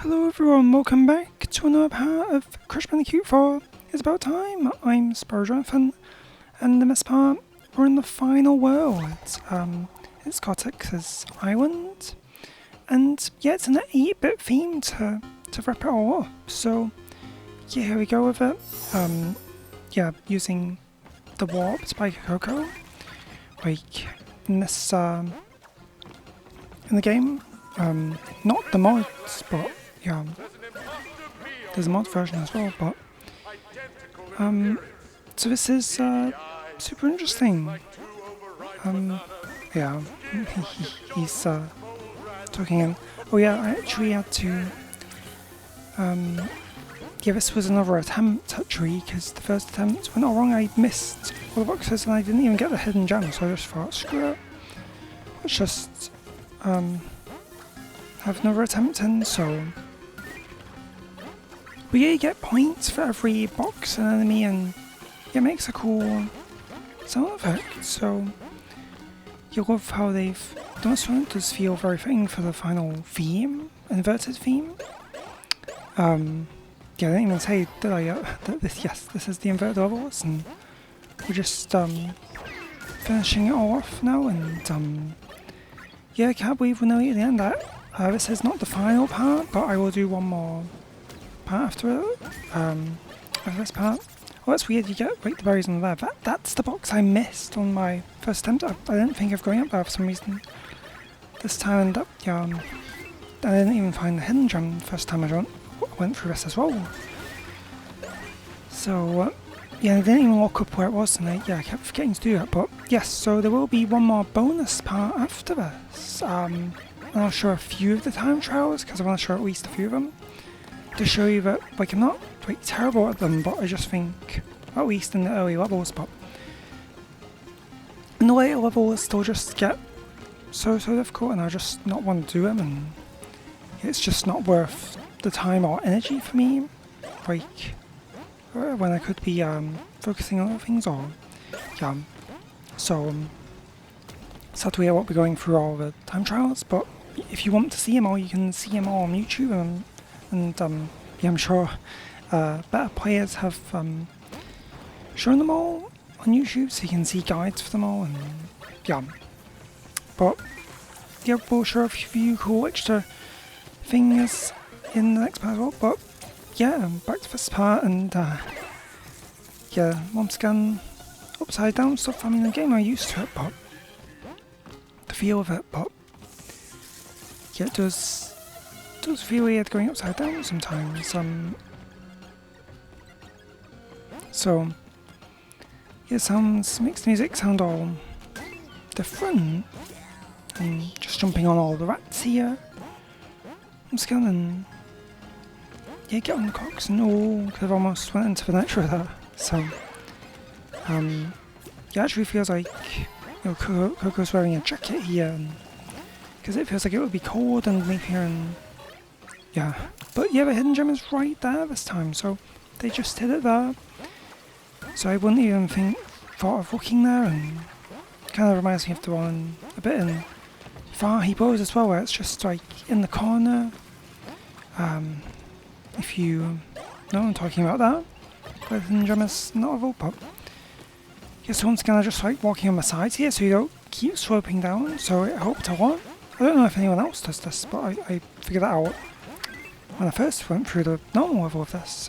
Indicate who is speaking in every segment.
Speaker 1: Hello everyone, welcome back to another part of Crash Bandicoot 4 It's About Time. I'm Jonathan, and in this part, we're in the final world. It's Cortex Island, and yeah, it's an 8-bit theme to wrap it all up. So yeah, here we go with it. Yeah, using the warped by Coco, like in this in the game. Not the mods, but yeah, there's a mod version as well, but so this is super interesting. Yeah, he's talking in. Oh yeah, I actually had to yeah, this was another attempt actually, because the first attempt went all wrong. I missed all the boxes and I didn't even get the hidden gem, so I just thought, screw it, let's just have another attempt in. So but yeah, you get points for every box and enemy, and it makes a cool sound effect. So you love how they've done this one. It does feel very fitting for the final theme, inverted theme. Yeah, I didn't even say, did I, that this is the inverted levels, and we're just finishing it all off now, and yeah, I can't believe we're nearly at the end. This is not the final part, but I will do one more part after it, of this part. Oh, that's weird, you get like the berries on there. That's the box I missed on my first attempt. I didn't think of going up there for some reason. This time, yeah, I didn't even find the hidden gem the first time I went through this as well. So, yeah, I didn't even look up where it was, and I kept forgetting to do that. But yes, so there will be one more bonus part after this. And I'll show a few of the time trials, because I want to show at least a few of them, to show you that, like, I'm not like terrible at them, but I just think, at least in the early levels, but in the later levels they'll just get so difficult, and I just not want to do them, and it's just not worth the time or energy for me, like when I could be focusing on other things, or yeah. So sadly I won't be going through all the time trials, but if you want to see them all, you can see them all on YouTube, and yeah, I'm sure better players have shown them all on YouTube, so you can see guides for them all, and yeah. But yeah, we'll show a few cool extra things in the next part as well. But yeah, back to this part, and yeah, once again, upside down stuff. I mean, the game I'm used to it, but the feel of it, but yeah, it does feel weird going upside down sometimes. So yeah, makes the music sound all different, and just jumping on all the rats here. Once again, and yeah, get on the cocks, and oh, could have almost went into the nitro there. So yeah, actually feels like, you know, Coco's wearing a jacket here, because it feels like it would be cold underneath here, and yeah. But yeah, the hidden gem is right there this time, so they just hid it there. So I wouldn't even thought of looking there, and kind of reminds me of the one a bit in Far He Blows as well, where it's just like in the corner. If you know what I'm talking about that, where the hidden gem is not available, but yeah, so once again I just like walking on the sides here so you don't keep sloping down, so it helped a lot. I don't know if anyone else does this, but I figured that out when I first went through the normal level of this.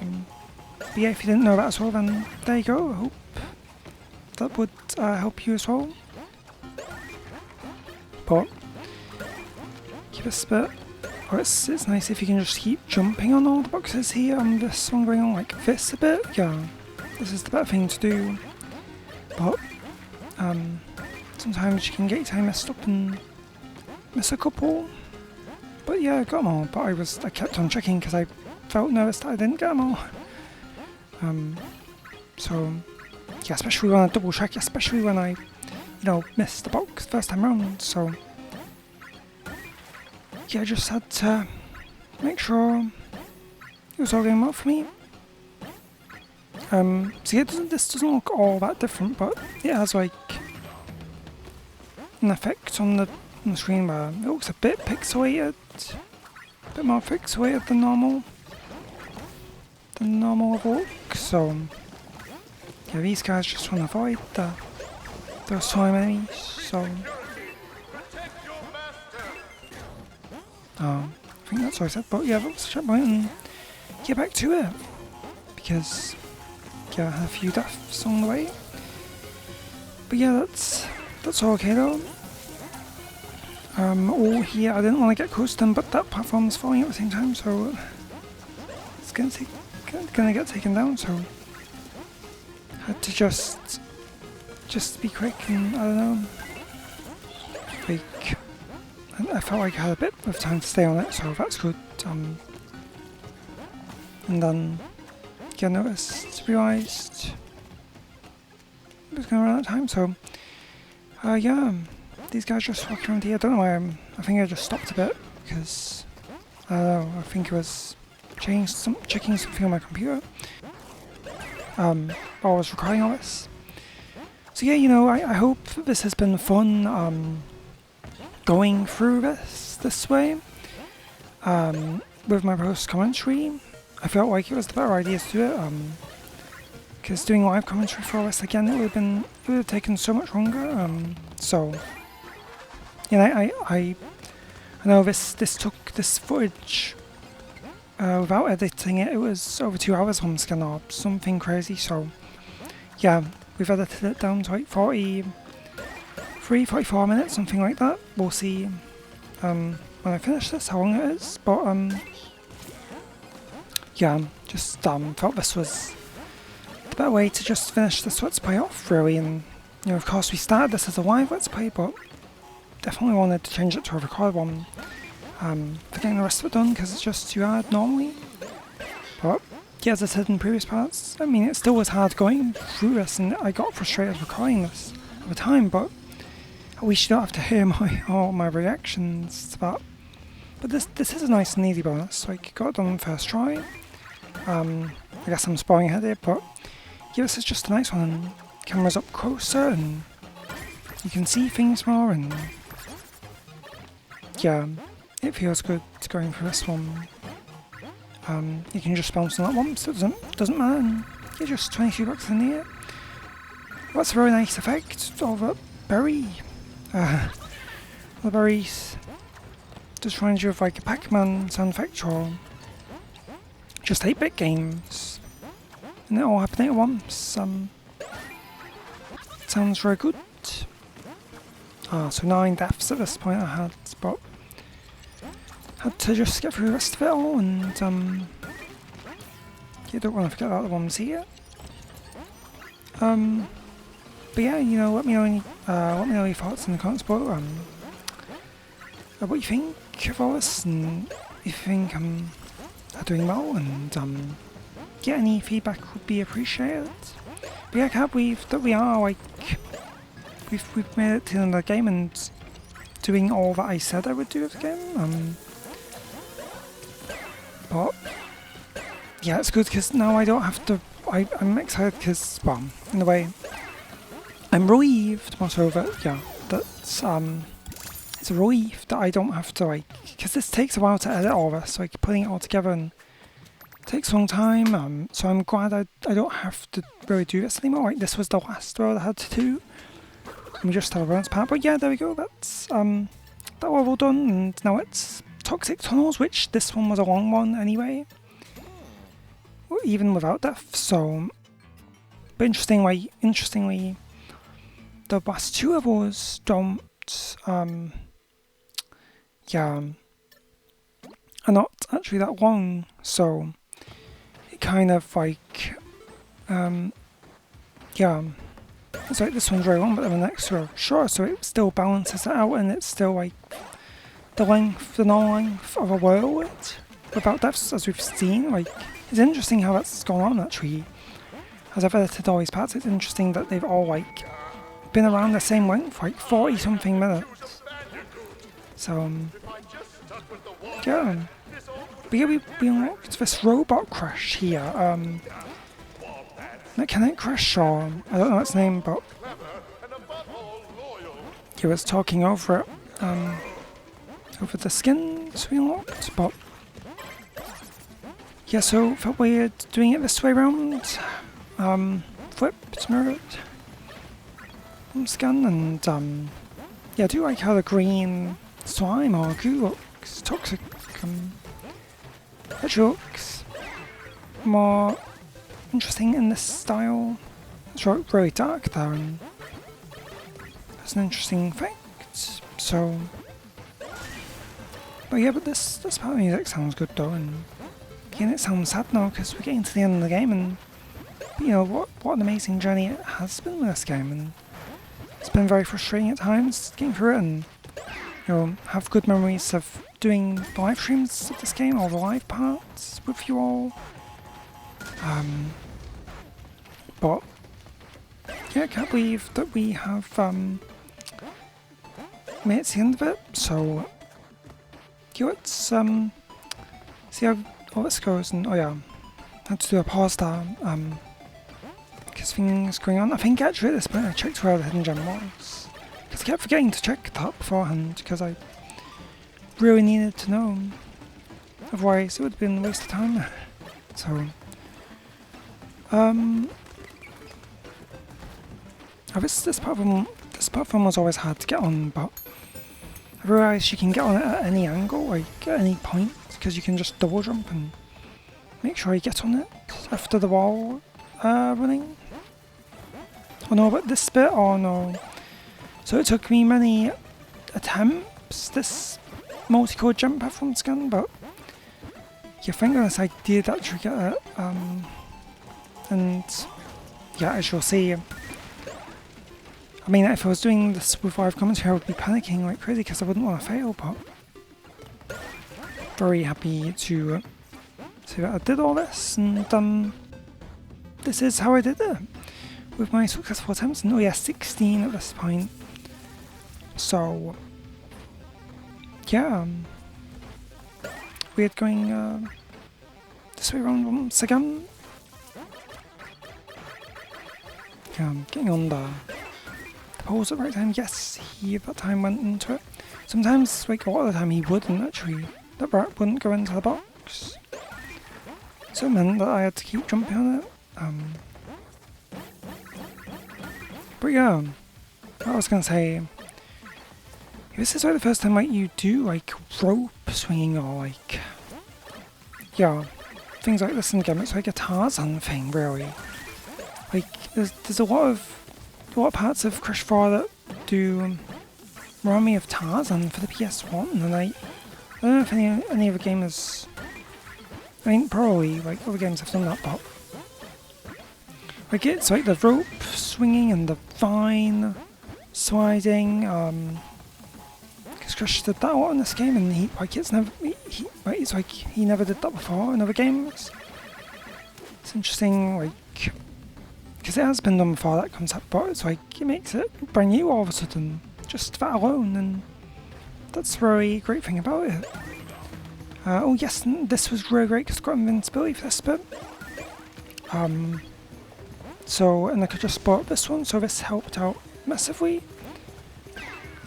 Speaker 1: But yeah, if you didn't know that as well, then there you go. I hope that would help you as well. But keep this bit, or it's nice if you can just keep jumping on all the boxes here. This one going on like this a bit. Yeah, this is the better thing to do. But sometimes you can get your time messed up and miss a couple. But yeah, I got them all. But I kept on checking because I felt nervous that I didn't get them all. So yeah, especially when I double check, especially when I, missed the box first time round. So yeah, I just had to make sure it was all going well for me. So yeah, this doesn't look all that different, but it has like an effect on the screen where it looks a bit pixelated. bit more fixated than normal. Evoke, so yeah, these guys just want to avoid those time enemies, so I think that's all I said, but yeah, let's checkpoint and get back to it, because yeah, I had a few deaths on the way, but yeah, that's all okay though. All here, I didn't want to get close to them, but that platform's falling at the same time, so it's gonna get taken down, so had to just be quick, and I don't know, like, I felt like I had a bit of time to stay on it, so that's good. And then yeah, realised it was gonna run out of time, so yeah, these guys just walking around here. I don't know why I think I just stopped a bit, because I don't know, I think it was checking something on my computer while I was recording all this. So yeah, you know, I hope this has been fun going through this way with my post commentary. I felt like it was the better idea to do it, because doing live commentary for all this again, it would have taken so much longer. So you know, I know this took this footage without editing it. It was over 2 hours on scan or something crazy. So yeah, we've edited it down to like 44 minutes, something like that. We'll see when I finish this how long it is. But yeah, just felt this was the better way to just finish this Let's Play off, really. And you know, of course, we started this as a live Let's Play, but definitely wanted to change it to a recorded one for getting the rest of it done, because it's just too hard normally. But yeah, as I said in previous parts, I mean, it still was hard going through this, and I got frustrated recording this at the time, but at least you don't have to hear all my reactions to that. But this is a nice and easy bonus, like, got it done first try. I guess I'm spoiling ahead here, but yeah, this is just a nice one. Camera's up closer, and you can see things more, and yeah, it feels good going through this one. You can just bounce on that one, so it doesn't matter, and you're just 22 bucks in the air. That's a very nice effect of a berry. The berries just reminds you of like a Pac-Man sound effect, or just 8-bit games, and it all happening at once. Sounds very good. So 9 deaths at this point I had, but had to just get through the rest of it all, and you don't want to forget about the ones here. But yeah, you know, let me know your thoughts in the comments below. What you think of all this, and if you think I'm doing well, and yeah, any feedback would be appreciated. But yeah, I can't believe that we are like we've made it to the end of the game and doing all that I said I would do with the game. But yeah, it's good because now I don't have to. I'm excited because, well, in a way, I'm relieved more so that, yeah, that's it's a relief that I don't have to, like, because this takes a while to edit all this, like putting it all together, and it takes a long time. So I'm glad I don't have to really do this anymore. Like, this was the last road I had to do. We just have a bonus part, but yeah, there we go. That's that level done, and now it's Toxic Tunnels, which this one was a long one anyway, even without death. So, but interestingly, the last 2 levels don't, yeah, are not actually that long. So it kind of like, yeah. It's like this one's very long, but then the next 2 are short, so it still balances it out, and it's still like the normal length of a world without deaths, as we've seen. Like, it's interesting how that's gone on actually. As I've edited all these parts, it's interesting that they've all like been around the same length, like 40 something minutes. So yeah. But yeah, we unlocked this robot crash here. Mechanic Crash, or I don't know its name, but he was talking over it, over the skins we unlocked. But Yeah, so felt weird doing it this way around. Flipped, mirrored scan, and yeah, I do like how the green slime or goo looks toxic. It looks more interesting in this style. It's really dark there, and that's an interesting effect. So, but yeah, but this part of the music sounds good though, and again, it sounds sad now because we're getting to the end of the game, and you know what an amazing journey it has been with this game, and it's been very frustrating at times getting through it, and you know, have good memories of doing live streams of this game, or the live parts with you all. But yeah, I can't believe that we have made it to the end of it. So yeah, let's see how all this goes. And oh yeah, I had to do a pause there because things going on. I think actually at this point I checked where the hidden gem was, because I kept forgetting to check that beforehand because I really needed to know. Otherwise it would have been a waste of time. So this platform was always hard to get on, but I realised you can get on it at any angle, like at any point, because you can just double jump and make sure you get on it after the wall running. Oh no, but this bit, oh no. So it took me many attempts, this multi-code jump platform scan, but yeah, thank goodness I did actually get it. And yeah, as you'll see, I mean, if I was doing this with live commentary, I would be panicking like crazy because I wouldn't want to fail, but very happy to see that I did all this, and this is how I did it with my successful attempts. And oh yeah, 16 at this point. So yeah, we're going this way around once again. Yeah, I'm getting on the pose at the right time. Yes, he that time went into it. Sometimes, like a lot of the time, he wouldn't actually. That rat wouldn't go into the box. So it meant that I had to keep jumping on it. But yeah, what I was gonna say, this is like the first time like you do like rope swinging or like, yeah, things like this in the game. It's like a Tarzan thing, really. Like there's a lot of parts of Crash 4 that do remind me of Tarzan for the PS1, and I don't know if any other game has. I mean, probably like other games have done that, but like it's like the rope swinging and the vine sliding. Because Crash did that a lot in this game, and it's like he never did that before in other games. It's interesting, like, because it has been done before, that concept, but it's like it makes it brand new all of a sudden, just that alone, and that's a really great thing about it. Oh yes, this was really great because I got invincibility for this bit. So, and I could just spot this one, so this helped out massively.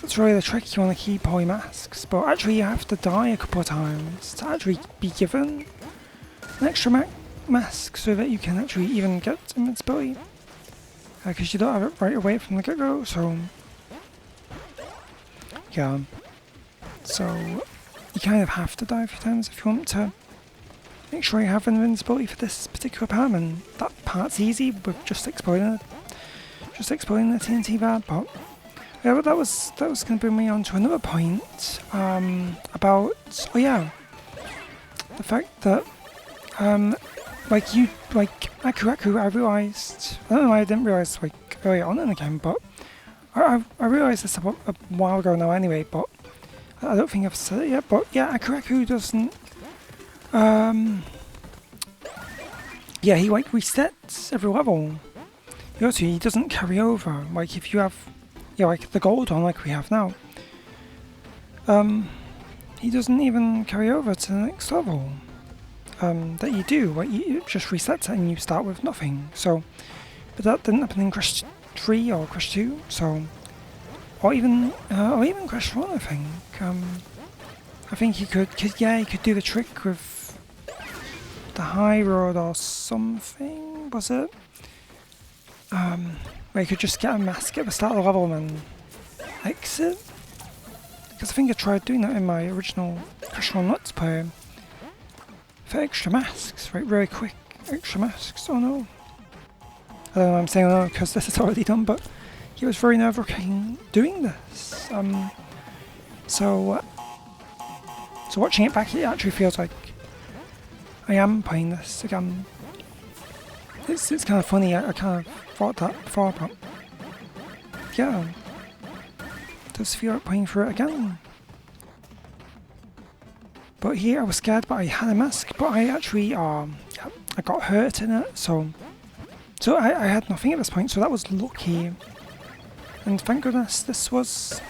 Speaker 1: That's really the trick, you want to keep all your masks, but actually you have to die a couple of times to actually be given an extra mask so that you can actually even get invincibility. Because you don't have it right away from the get-go, so yeah. So you kind of have to die a few times if you want to make sure you have invincibility for this particular part, and that part's easy with just exploding the TNT bar, but yeah, but that was going to bring me on to another point about, oh yeah, the fact that like Akuraku, I realised, I don't know why I didn't realise like early on in the game, but I realised this a while ago now anyway, but I don't think I've said it yet, but yeah, Akuraku doesn't, yeah, he like resets every level. He doesn't carry over, like if you have, yeah, like the gold one like we have now, he doesn't even carry over to the next level. That you do, like it just resets it and you start with nothing. So, but that didn't happen in Crash 3 or Crash 2, so, or even Crash 1, I think. I think he could do the trick with the high road or something, was it? Where you could just get a mask at the start of the level and then exit? Because I think I tried doing that in my original Crash on Nuts play. For extra masks, right? Really quick extra masks. Oh no. I don't know, I'm saying no because this is already done, but it was very nerve-wracking doing this. So watching it back, it actually feels like I am playing this again. It's kind of funny. I kind of thought that before, but yeah, it does feel like playing through it again. But here I was scared, but I had a mask. But I actually I got hurt in it, so I had nothing at this point. So that was lucky, and thank goodness this was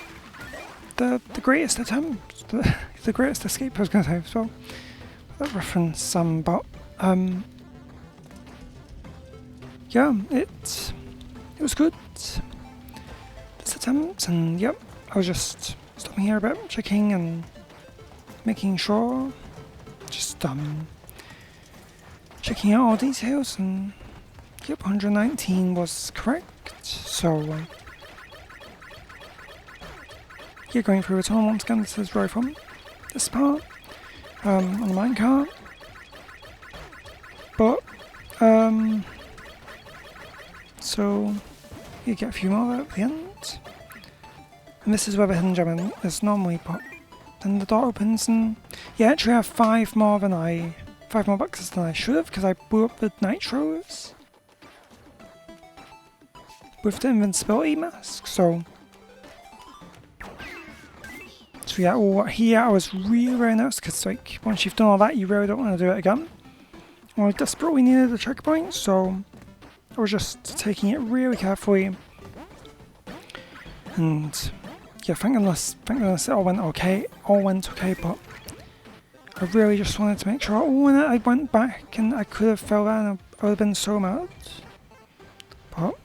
Speaker 1: the greatest attempt, the greatest escape I was going to say as well. That reference, but yeah, it was good. This attempt, and yep, I was just stopping here a bit, checking and making sure, just checking out all details, and yep, 119 was correct. So yeah, going through a tunnel once again. This is right from this part on the minecart, but so you get a few more at the end, and this is where the hidden gem is normally put. Then the door opens, and yeah, actually I have 5 more boxes than I should have, because I blew up the nitros with the invincibility mask. So yeah, here I was really very nervous, because like once you've done all that, you really don't want to do it again. I desperately needed a checkpoint, so I was just taking it really carefully, and yeah, thank goodness it all went okay, but I really just wanted to make sure. Oh, when I went back and I could have fell down, I would have been so mad. But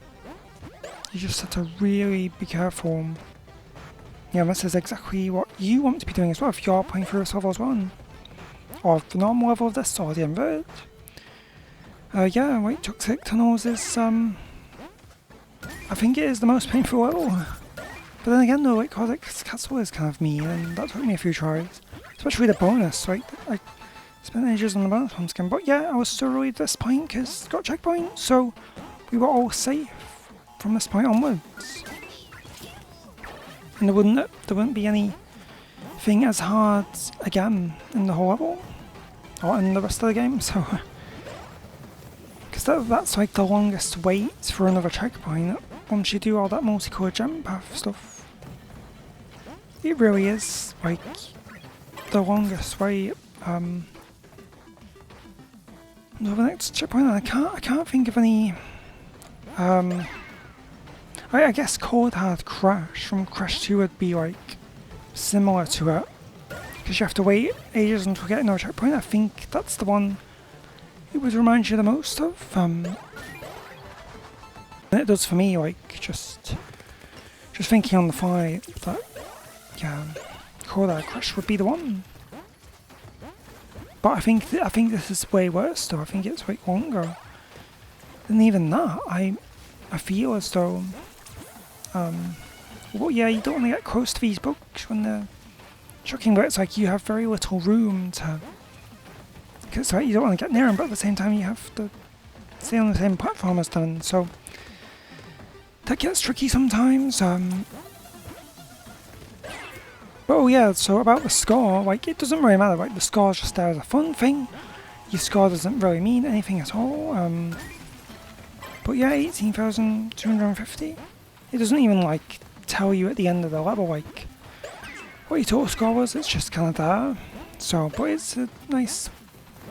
Speaker 1: you just have to really be careful. Yeah, this is exactly what you want to be doing as well if you're playing through this level as well, or the normal level of this, or the inverted. Yeah, wait, Toxic Tunnels is, I think it is the most painful level. But then again though, like, Cortex Castle is kind of mean, and that took me a few tries. Especially the bonus, right? I spent ages on the bonus once again. But yeah, I was thoroughly at this point because got checkpoint, so we were all safe from this point onwards. And there wouldn't be anything as hard again in the whole level, or in the rest of the game, so because that's like the longest wait for another checkpoint once you do all that multicolored gem path stuff. It really is like the longest wait. The next checkpoint, I can't think of any. I guess Cold Hard Crash from Crash 2 would be like similar to it, because you have to wait ages until getting another checkpoint. I think that's the one it would remind you the most of. And it does for me, like just thinking on the fly that yeah, Cold Hard Crash would be the one. But I think this is way worse though. I think it's way longer. And even that, I feel as though well, yeah, you don't want to get close to these bugs when they're shocking, but it's like you have very little room to, because like, you don't want to get near them, but at the same time you have to stay on the same platform as them, so that gets tricky sometimes. But oh yeah, so about the score, like it doesn't really matter, like the score's just there as a fun thing. Your score doesn't really mean anything at all. But yeah, 18,250. It doesn't even like tell you at the end of the level like what your total score was. It's just kind of there. So, but it's a nice,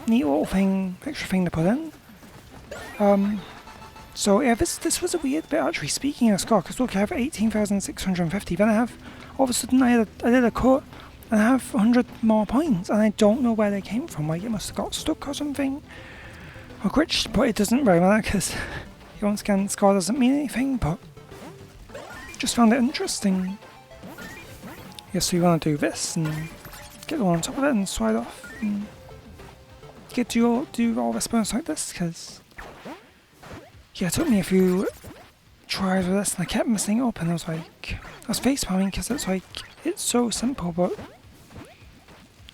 Speaker 1: neat little thing, extra thing to put in. So yeah, this was a weird bit actually. Speaking of score, because look, I have 18,650. Then I have all of a sudden I did a cut and I have 100 more points, and I don't know where they came from. Like it must have got stuck or something, or glitched. But it doesn't really matter because once again, score doesn't mean anything. But just found it interesting. Yeah, so you want to do this and get the one on top of it and slide off and get to do all this bonus like this, because yeah, it took me a few tries with this and I kept messing it up, and I was like, I was face palming because it's like, it's so simple, but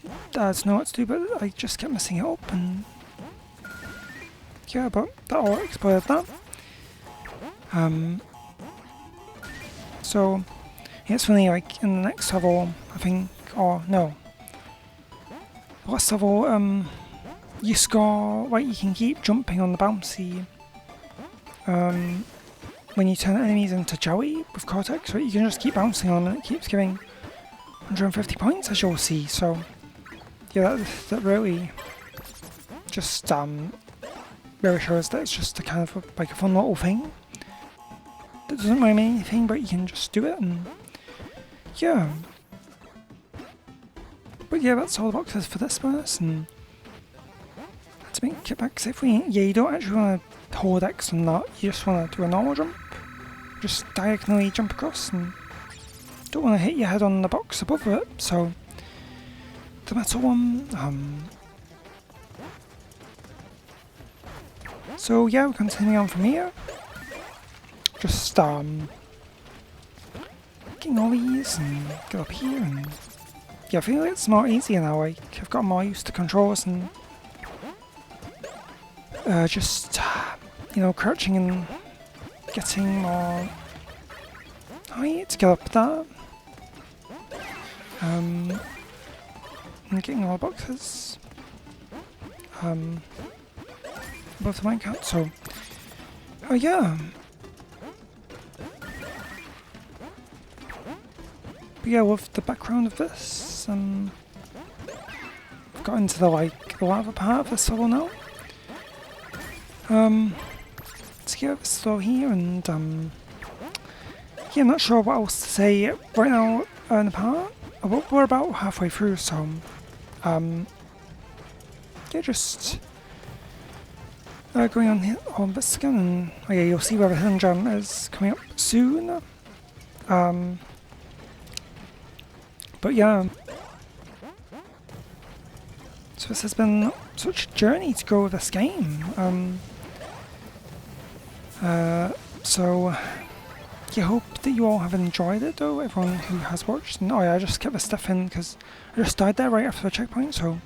Speaker 1: I don't know what to do, but I just kept messing it up, and yeah, but that all exploded that. So yeah, it's funny, like in the next level, I think, or no, last level, you score, like you can keep jumping on the bouncy, when you turn enemies into jelly with Cortex, right? You can just keep bouncing on them and it keeps giving 150 points, as you'll see, so yeah, that really just really shows that it's just a kind of like a fun little thing that doesn't really mean anything, but you can just do it, and yeah. But yeah, that's all the boxes for this bonus, and let's make it back safely. Yeah, you don't actually want to hold X on that, you just want to do a normal jump. Just diagonally jump across, and don't want to hit your head on the box above it, so the metal one. So yeah, we're continuing on from here. Just getting all these and get up here, and yeah, I feel like it's more easier now. Like I've got more used to controls and just crouching and getting more height to get up there. And getting all the boxes above the minecart, so yeah. But yeah, with the background of this, I've got into the lava part of this level now. So yeah, it's still here, and yeah, I'm not sure what else to say right now in the part. We're about halfway through, so yeah, just going on here on this again, and yeah, you'll see where the hidden gem is coming up soon. But yeah, so this has been such a journey to go with this game. So yeah, hope that you all have enjoyed it though, everyone who has watched. And oh yeah, I just kept this stuff in because I just died there right after the checkpoint, so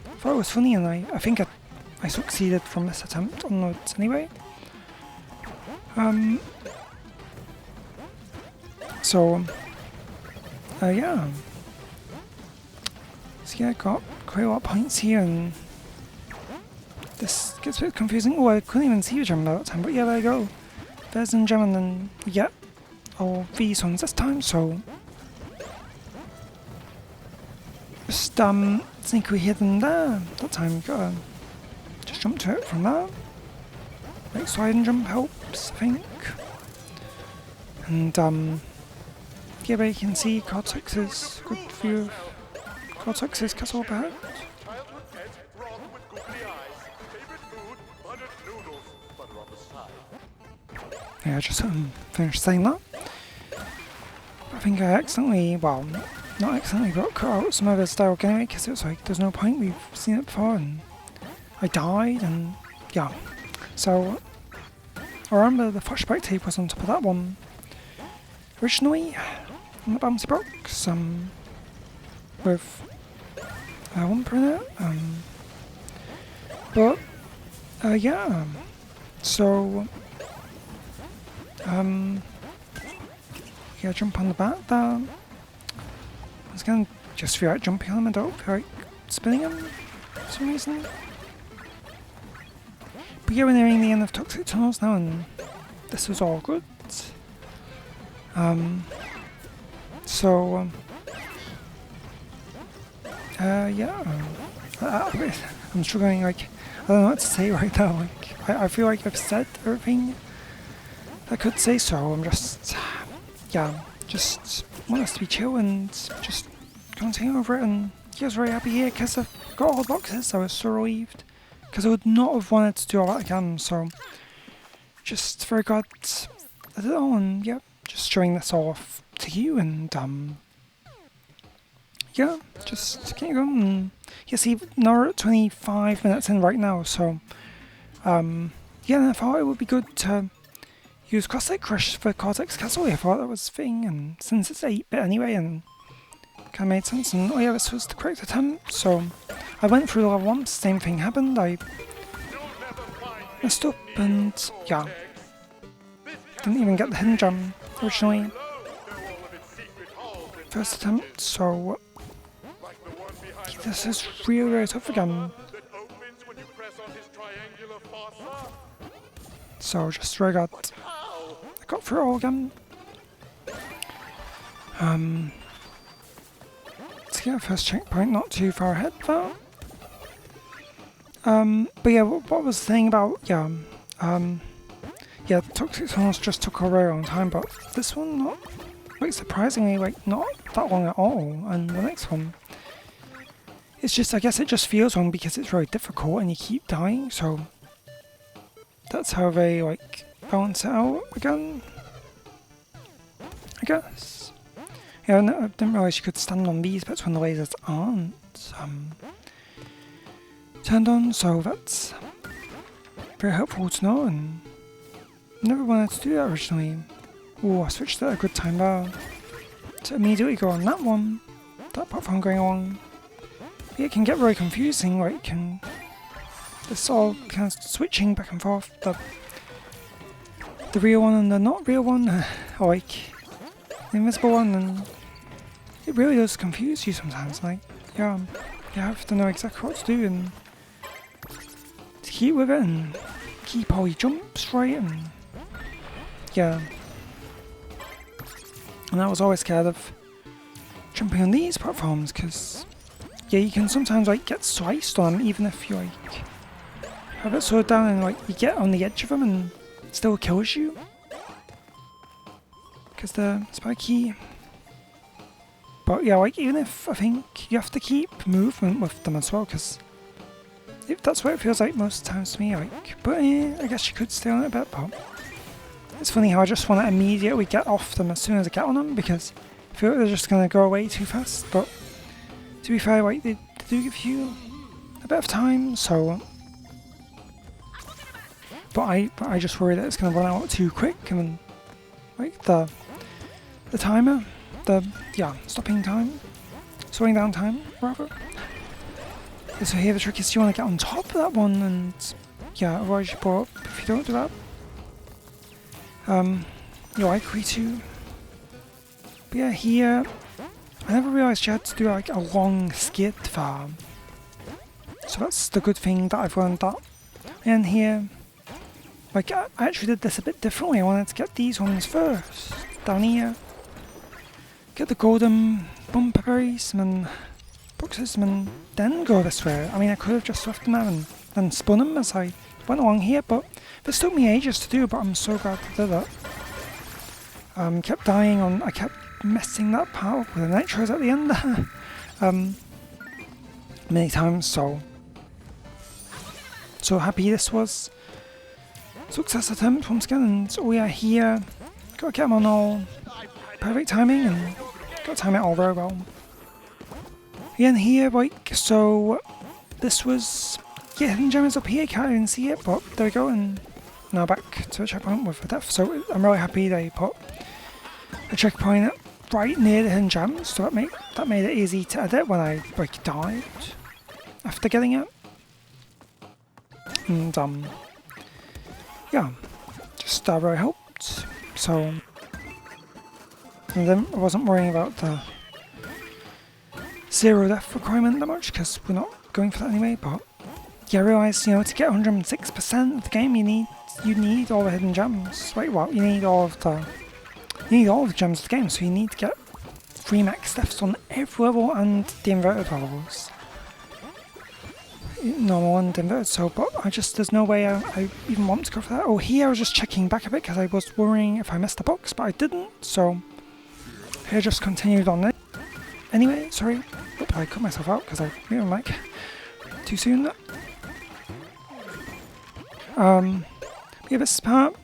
Speaker 1: I thought it was funny, and I think I succeeded from this attempt on notes anyway. So yeah. So yeah, I got quite a lot of points here, and this gets a bit confusing. Oh, I couldn't even see the gem at that time, but yeah, there you go. There's the gem, and then we get all these ones this time, so just sneakily hidden there. That time we gotta just jump to it from there. Like slide and jump helps, I think. And yeah, but you can see Cortex's good view of Cortex's castle up ahead. Yeah, I just finished saying that. I think I accidentally, well, not accidentally, but cut out some of his dialogue anyway, because it was like, there's no point, we've seen it before, and I died, and yeah. So, I remember the flashback tape was on top of that one originally, on the bouncy box, with Wumper in it, but, yeah, so, yeah, jump on the back there. I was gonna just feel like jumping on him, I don't feel like spinning him for some reason. But yeah, we're nearing the end of Toxic Tunnels now, and this was all good. So, yeah, I'm struggling, like, I don't know what to say right now, like, I feel like I've said everything I could say, so I'm just, yeah, just want us to be chill and just continue over it, and yeah, I was very happy here because I've got all the boxes. I was so relieved because I would not have wanted to do all that again, so just very glad I did it all, and yeah, just showing this all off to you, and yeah, just keep going, and yeah, see, now we're at 25 minutes in right now, so yeah, and I thought it would be good to use Cross-Site Crush for Cortex Castle. I thought that was fitting, and since it's 8-bit anyway, and kind of made sense. And oh yeah, this was the correct attempt, so I went through level 1, same thing happened. I messed up, and yeah, didn't even get the hidden gem originally. First attempt, so this is really, really tough again. So just I got through it all again. Let's get a first checkpoint, not too far ahead though. But yeah, what I was saying about yeah, the Toxic Tunnels just took a very long time, but this one not surprisingly not that long at all. And the next one, it's just I guess it just feels long because it's very difficult and you keep dying. So that's how they balance it out again, I guess. Yeah, I didn't realise you could stand on these bits when the lasers aren't turned on, so that's very helpful to know, and never wanted to do that originally. Oh, I switched at a good time there to immediately go on that one, that platform going along. It can get very confusing, this all kind of switching back and forth, the real one and the not real one, or the invisible one, and it really does confuse you sometimes. Yeah, you have to know exactly what to do and to keep with it and keep all your jumps right, and yeah. And I was always scared of jumping on these platforms because yeah, you can sometimes get sliced on them even if you have it slowed down and you get on the edge of them and it still kills you because they're spiky. But yeah, even if I think you have to keep movement with them as well, because that's what it feels like most times to me. But I guess you could stay on it a bit. But it's funny how I just want to immediately get off them as soon as I get on them because I feel like they're just gonna go away too fast. But to be fair, they do give you a bit of time. So, but I just worry that it's gonna run out too quick, and then the timer. Stopping time, slowing down time, rather. So here the trick is you want to get on top of that one, and yeah, otherwise you blow up if you don't do that. You're likely to. But yeah, here, I never realised you had to do a long skid farm. So that's the good thing that I've learned that. And here, I actually did this a bit differently. I wanted to get these ones first, down here. Get the golden bumper berries and then boxes and then go this way. I mean, I could have just left them there and then spun them as I went along here, but this took me ages to do, but I'm so glad I did that. Kept dying I kept messing that part up with the nitros at the end there. Many times, so happy this was. Success attempt once again, and oh yeah, here, gotta get them on all perfect timing and got to time it all very well. Again here, so this was, hidden gem is up here, can't even see it, but there we go, and now back to the checkpoint with the death. So I'm really happy they put a checkpoint right near the hidden gem, so that made it easy to edit when I died after getting it. And yeah, just really helped. So. And then I wasn't worrying about the 0 death requirement that much because we're not going for that anyway. But yeah, I realised to get 106% of the game, you need all the hidden gems. Wait, what? You need all of the gems of the game. So you need to get 3 max deaths on every level and the inverted levels. Normal and inverted. So, but there's no way I even want to go for that. Oh, here I was just checking back a bit because I was worrying if I missed the box, but I didn't. So. I just continued on it. Anyway, sorry. Oop, I cut myself out because I muted my mic too soon. Yeah, this part,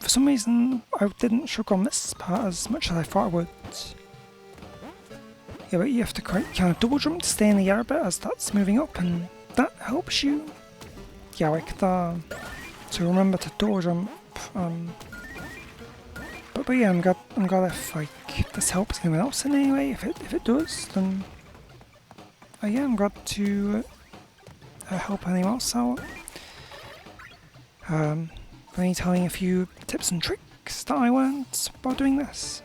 Speaker 1: for some reason, I didn't sugar on this part as much as I thought I would. Yeah, but you have to kind of double jump to stay in the air a bit as that's moving up, and that helps you. Yeah, like the. So remember to double jump. But yeah, I'm glad if like this helps anyone else in any way. If it does, then yeah, I'm glad to help anyone else out. Only telling a few tips and tricks that I learned while doing this.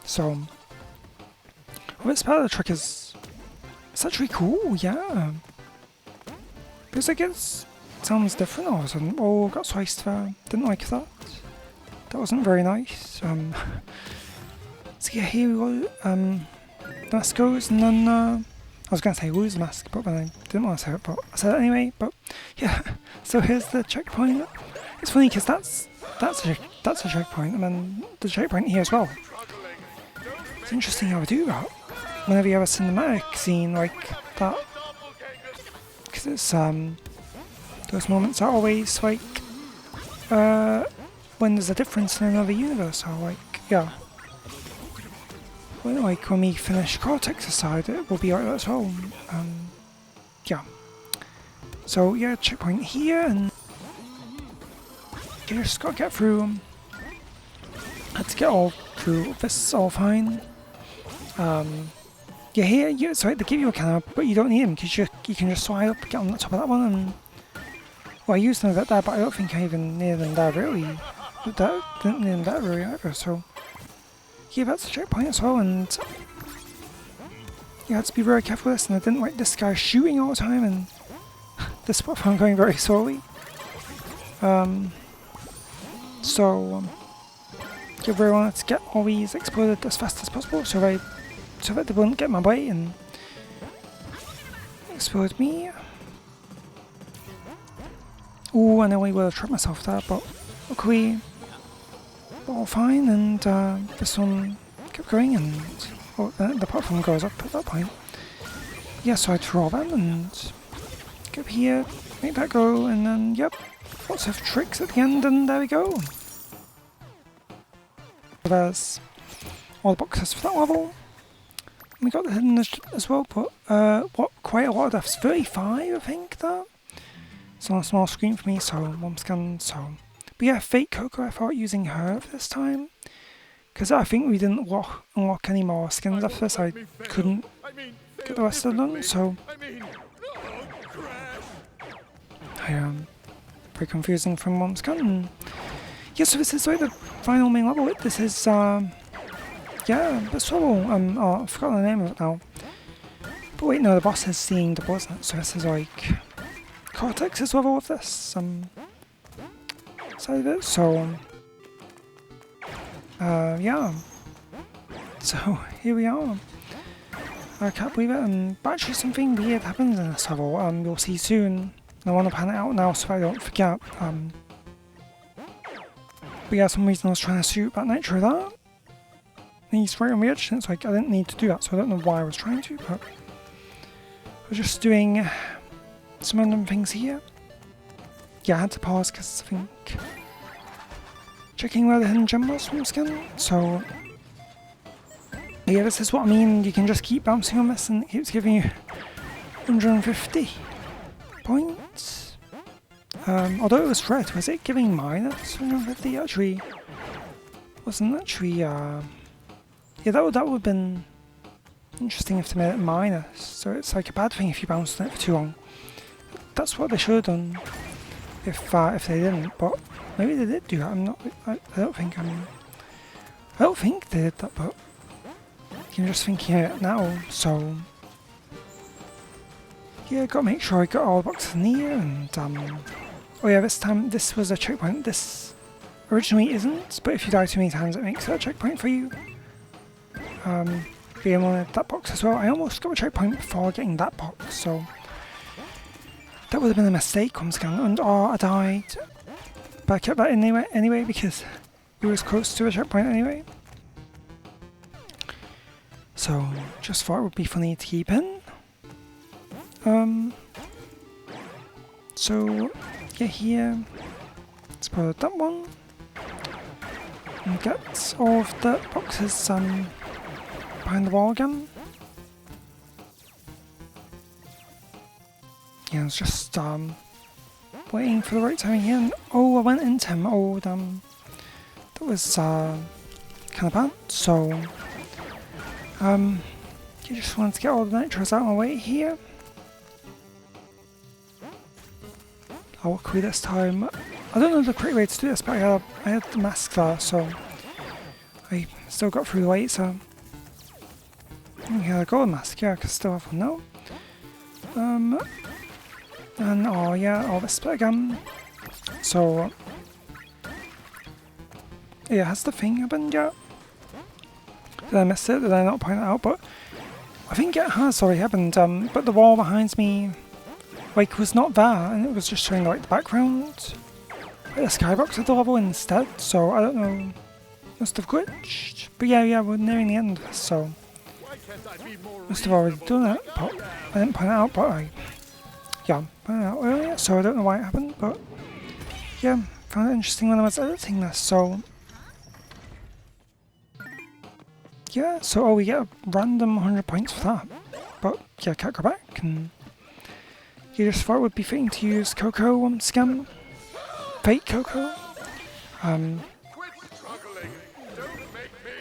Speaker 1: So, this part of the trick is it's actually cool, yeah. Because I guess it sounds different all of a sudden. Oh, got sliced there. Didn't like that. That wasn't very nice. So yeah, here we go. Mask goes, and then I was gonna say lose the mask, but then I didn't want to say it, but I said it anyway. But yeah, so here's the checkpoint. It's funny because that's a checkpoint, and then the checkpoint here as well. It's interesting how I do that. Whenever you have a cinematic scene like that, because it's those moments are always like when there's a difference in another universe. Or like yeah, like when we finish Cortex aside, it will be like that as well. Yeah. So yeah, checkpoint here, and you just gotta get through. Had to get all through. This is all fine. Yeah, here, sorry, they give you a camera, but you don't need them because you can just slide up, get on the top of that one, and well, I used them a bit there, but I don't think I even near them there really. That didn't need them there really either. So yeah, that's a checkpoint as well, and you had to be very careful with this. And I didn't like this guy shooting all the time, and this platform going very slowly. So you really wanted to get all these exploded as fast as possible, so that they wouldn't get my way and explode me. Ooh, I nearly would have trapped myself there, but luckily all fine, and this one kept going, and the platform goes up at that point. Yeah, so I draw them and get up here, make that go, and then yep, lots of tricks at the end, and there we go. There's all the boxes for that level. We got the hidden as well, but quite a lot of deaths. 35, I think, that. It's on a small screen for me, so one scan, so. But yeah, Fake Coco, I thought using her this time. Because I think we didn't unlock any more skins after this. I couldn't get the rest of them, so. Very confusing from one scan. Yeah, so this is like the final main level. This is, yeah, this level, oh, I forgot the name of it now. But wait, no, the boss is seeing double, isn't it? So this is like Cortex's level of this, side of it, so, yeah. So, here we are. I can't believe it, but actually something weird happens in this level, you'll see soon. I want to pan it out now so I don't forget, but yeah, for some reason I was trying to shoot that Nitro there. And he's right on the edge, and it's like I didn't need to do that, so I don't know why I was trying to, but I was just doing some random things here. Yeah, I had to pause because I think checking where the hidden gem was from the skin. So yeah, this is what I mean. You can just keep bouncing on this, and it keeps giving you 150 points. Although it was red, was it giving minus 150? Actually, wasn't actually. Yeah, that would have been interesting if they made it minus. So it's like a bad thing if you bounce on it for too long. That's what they should have done if they didn't. But maybe they did do that. I don't think they did that. But I'm just thinking it now. So yeah, gotta make sure I got all the boxes in here, and oh yeah, this time this was a checkpoint. This originally isn't, but if you die too many times, it makes it a checkpoint for you. I wanted that box as well. I almost got a checkpoint before getting that box, so that would have been a mistake once again. And I died, but I kept that in anyway because it was close to a checkpoint anyway. So just thought it would be funny to keep in. So yeah, here let's put that one and get all of the boxes behind the wall again. Yeah, I was just waiting for the right timing here, and oh, I went into him. Oh, damn. That was kind of bad. So, you just wanted to get all the nitros out of my way here. I'll walk away this time. I don't know the correct way to do this, but I had the mask there, so I still got through the wait, so yeah, I got a mask, yeah, I can still have one now. And oh yeah, all this bit again. So yeah, has the thing happened yet? Did I miss it? Did I not point it out? But I think it has already happened. But the wall behind me, like, was not there, and it was just showing like the background, like the skybox of the level instead. So I don't know, must have glitched. But yeah, we're nearing the end, so must have already done it. But I didn't point it out. But I pointed it out earlier, so I don't know why it happened. But yeah, found it interesting when I was editing this. So yeah, so we get a random 100 points for that. But yeah, can't go back, and you just thought it would be fitting to use Coco once again. Fake Coco.
Speaker 2: Quit struggling. Don't make me.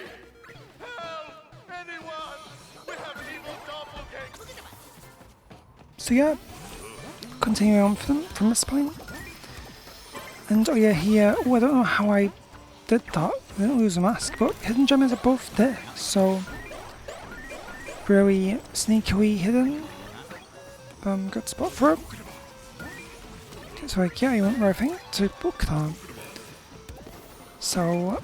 Speaker 2: Help! Anyone! We have an evil doppelganger.
Speaker 1: So yeah, continuing on from this point. And oh yeah, here, oh, I don't know how I did that. I didn't lose a mask, but hidden gem is above this, so very sneakily hidden. Good spot for it. So like, yeah, you went where I think to book that. So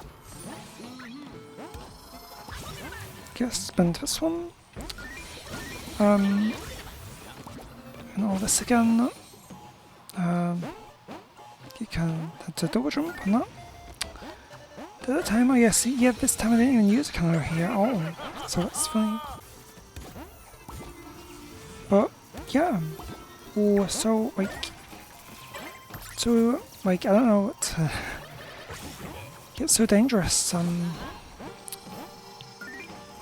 Speaker 1: guess spend this one. And all this again. You can have to double jump on that. The other time, oh yes, yeah, this time I didn't even use a camera here at all, so that's funny. But yeah, oh, so like, I don't know what to get so dangerous.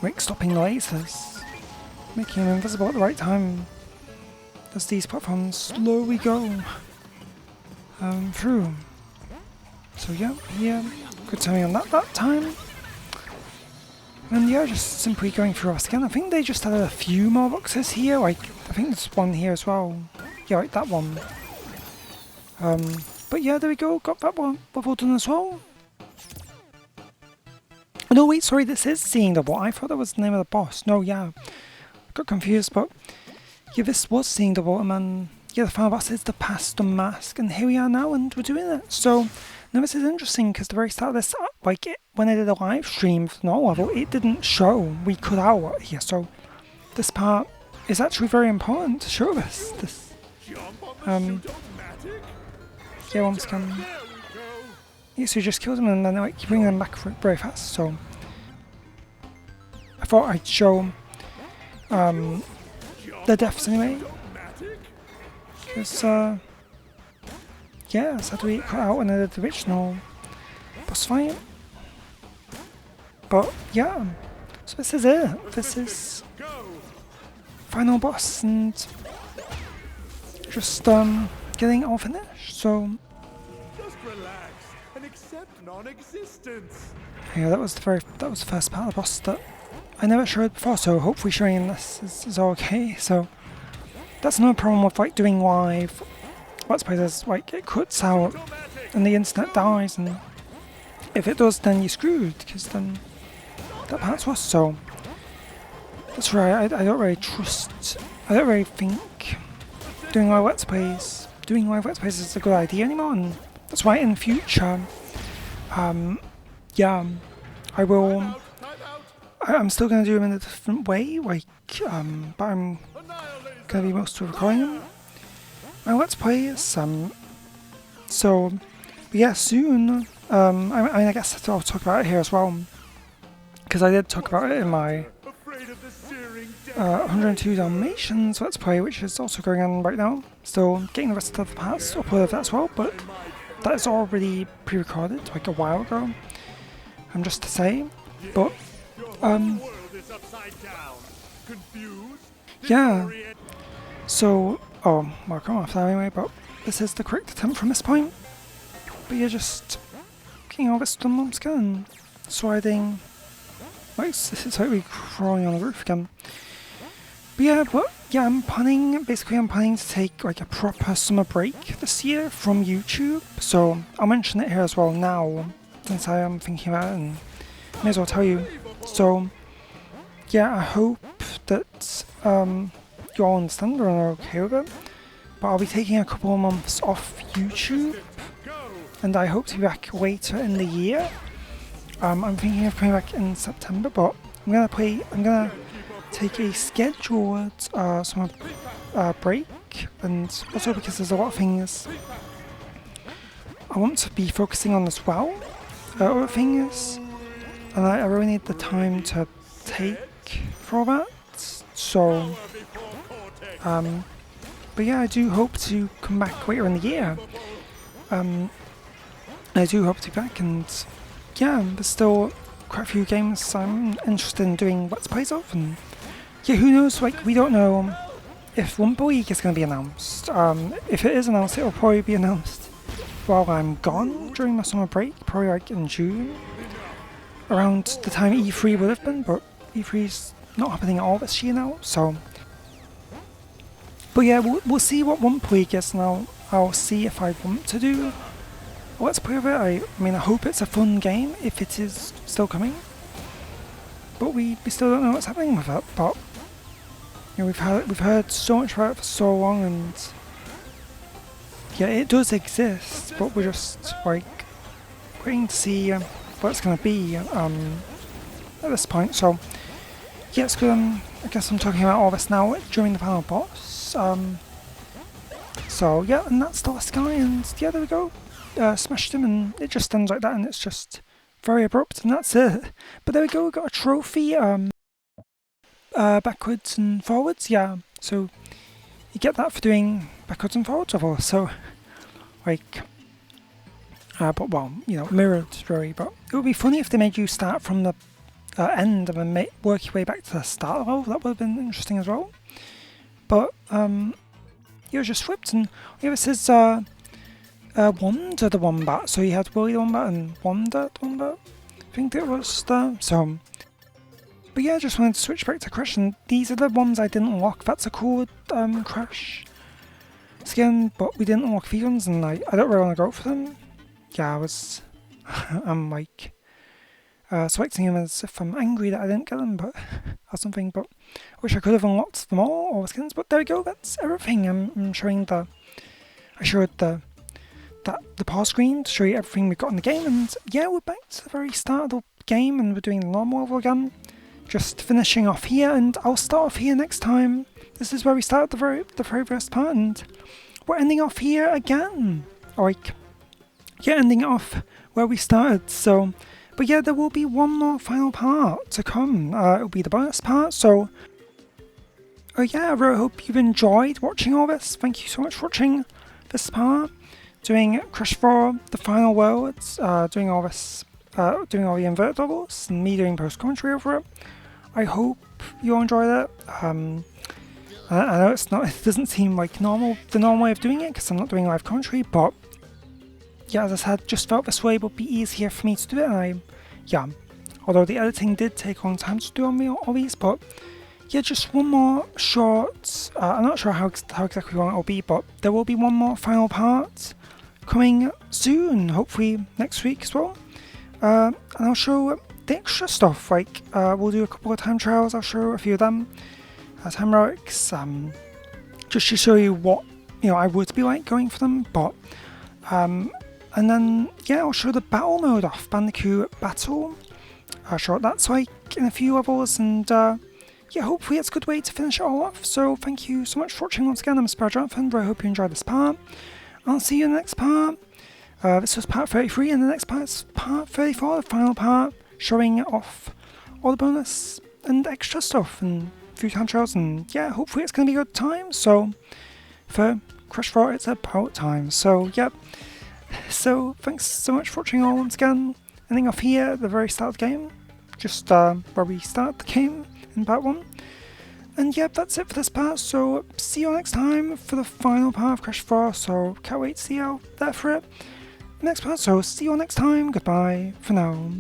Speaker 1: Like stopping the lasers, making them invisible at the right time as these platforms slowly go through. So yeah, good timing on that time. And yeah, just simply going through us again. I think they just added a few more boxes here, like, I think there's one here as well. Yeah, like that one. But yeah, there we go, got that one level done as well. No wait, sorry, this is Seeing Double. I thought that was the name of the boss. No, yeah, got confused, but yeah, this was Seeing Double, and then yeah, the final boss is the Pastor Mask, and here we are now, and we're doing it. So now this is interesting because the very start of this, like when I did a live stream for the normal level, it didn't show. We cut out here, so this part is actually very important to show us. Yeah, once again. Yeah, so you just killed them and then like you bring them back very fast. So I thought I'd show the deaths anyway. Because yeah, sadly it cut out when I did the original boss fight. But yeah, so this is it. This is final boss and just getting it all finished. So
Speaker 2: Just relax and accept non-existence.
Speaker 1: yeah, that was the first part of the boss that I never showed before. So hopefully showing this is okay. So that's another problem with like doing live Let's Play. There's like it cuts out and the internet dies, and if it does, then you're screwed because then that part's lost. So that's right. I don't really trust. I don't really think doing live Let's Plays is a good idea anymore, and that's why in the future, yeah, I will. I'm still going to do them in a different way, like, but I'm going to be mostly recording them. My Let's Plays, so, yeah, soon, I guess I'll talk about it here as well, because I did talk about it in my 102 Dalmatians Let's Play, which is also going on right now. Still getting the rest of the parts uploaded as well, but that is already pre-recorded, like a while ago, just to say, but yeah, so Oh, well, I can't off that anyway, but this is the correct attempt from this point. But yeah, just getting all this done once again and sliding. Like, this is totally crawling on the roof again. But yeah, I'm planning to take like a proper summer break this year from YouTube. So I'll mention it here as well now, since I am thinking about it, and may as well tell you. So yeah, I hope that you all understand and are okay with it. But I'll be taking a couple of months off YouTube, and I hope to be back later in the year. I'm thinking of coming back in September, but I'm gonna take a scheduled summer break, and also because there's a lot of things I want to be focusing on as well. Other things, and I really need the time to take for all that. So, but yeah, I do hope to come back later in the year. I do hope to be back, and yeah, there's still quite a few games I'm interested in doing Let's Plays of, and yeah, who knows, like, we don't know if Wumpa League is going to be announced. If it is announced, it'll probably be announced while I'm gone during my summer break, probably like in June, around the time E3 would have been, but E3's not happening at all this year now, so. But yeah, we'll see what Wumpa League is, and I'll see if I want to do a Let's Play of it. I mean, I hope it's a fun game, if it is still coming. But we still don't know what's happening with it, but you know, we've heard so much about it for so long, and yeah, it does exist, but we're just like waiting to see what it's going to be at this point. So yeah, it's good. I guess I'm talking about all this now during the final boss. So yeah, and that's the last guy, and yeah, there we go. Smashed him, and it just ends like that, and it's just very abrupt, and that's it. But there we go, we got a trophy. Backwards and forwards, yeah. So you get that for doing backwards and forwards levels. So like, but well, you know, mirrored really. But it would be funny if they made you start from the end and then work your way back to the start of the level. That would have been interesting as well. But it was just flipped, and yeah, this is Wanda the Wombat. So you had Willy the Wombat and Wanda the Wombat. I think it was the so. But yeah, I just wanted to switch back to Crash, and these are the ones I didn't unlock. That's a cool Crash skin, but we didn't unlock these ones, and I don't really want to go for them. Yeah, I'm like selecting them as if I'm angry that I didn't get them, but or something. But I wish I could have unlocked them all the skins. But there we go. That's everything. I'm showing I showed the pause screen to show you everything we've got in the game, and yeah, we're back to the very start of the game, and we're doing the normal level again. Just finishing off here, and I'll start off here next time. This is where we started the very first part, and we're ending off here again. Like, yeah, ending off where we started. So, but yeah, there will be one more final part to come. It'll be the bonus part. So, yeah, I really hope you've enjoyed watching all this. Thank you so much for watching this part. Doing Crash 4, the final worlds, doing all this, doing all the inverted levels, and me doing post-commentary over it. I hope you all enjoyed it. I know it doesn't seem like the normal way of doing it, because I'm not doing live commentary, but yeah, as I said, just felt this way would be easier for me to do it, and although the editing did take a long time to do on me, all these, but yeah, just one more short, I'm not sure how exactly long it will be, but there will be one more final part coming soon, hopefully next week as well, and I'll show the extra stuff, like we'll do a couple of time trials. I'll show a few of them, time relics, just to show you what I would be like going for them. But and then yeah, I'll show the battle mode off, Bandicoot Battle. I'll show what that's like in a few levels, and yeah, hopefully it's a good way to finish it all off. So thank you so much for watching once again. I'm Jonathan. I hope you enjoyed this part. I'll see you in the next part. This was part 33, and the next part is part 34, the final part, showing off all the bonus and extra stuff and a few time trials, and yeah, hopefully it's going to be a good time. So for Crash 4, it's about time. So yeah, so thanks so much for watching all once again. Ending off here at the very start of the game, just where we start the game in part 1. And yep, that's it for this part, so see you all next time for the final part of Crash 4, so can't wait to see you out there for it. Next part, so see you all next time, goodbye for now.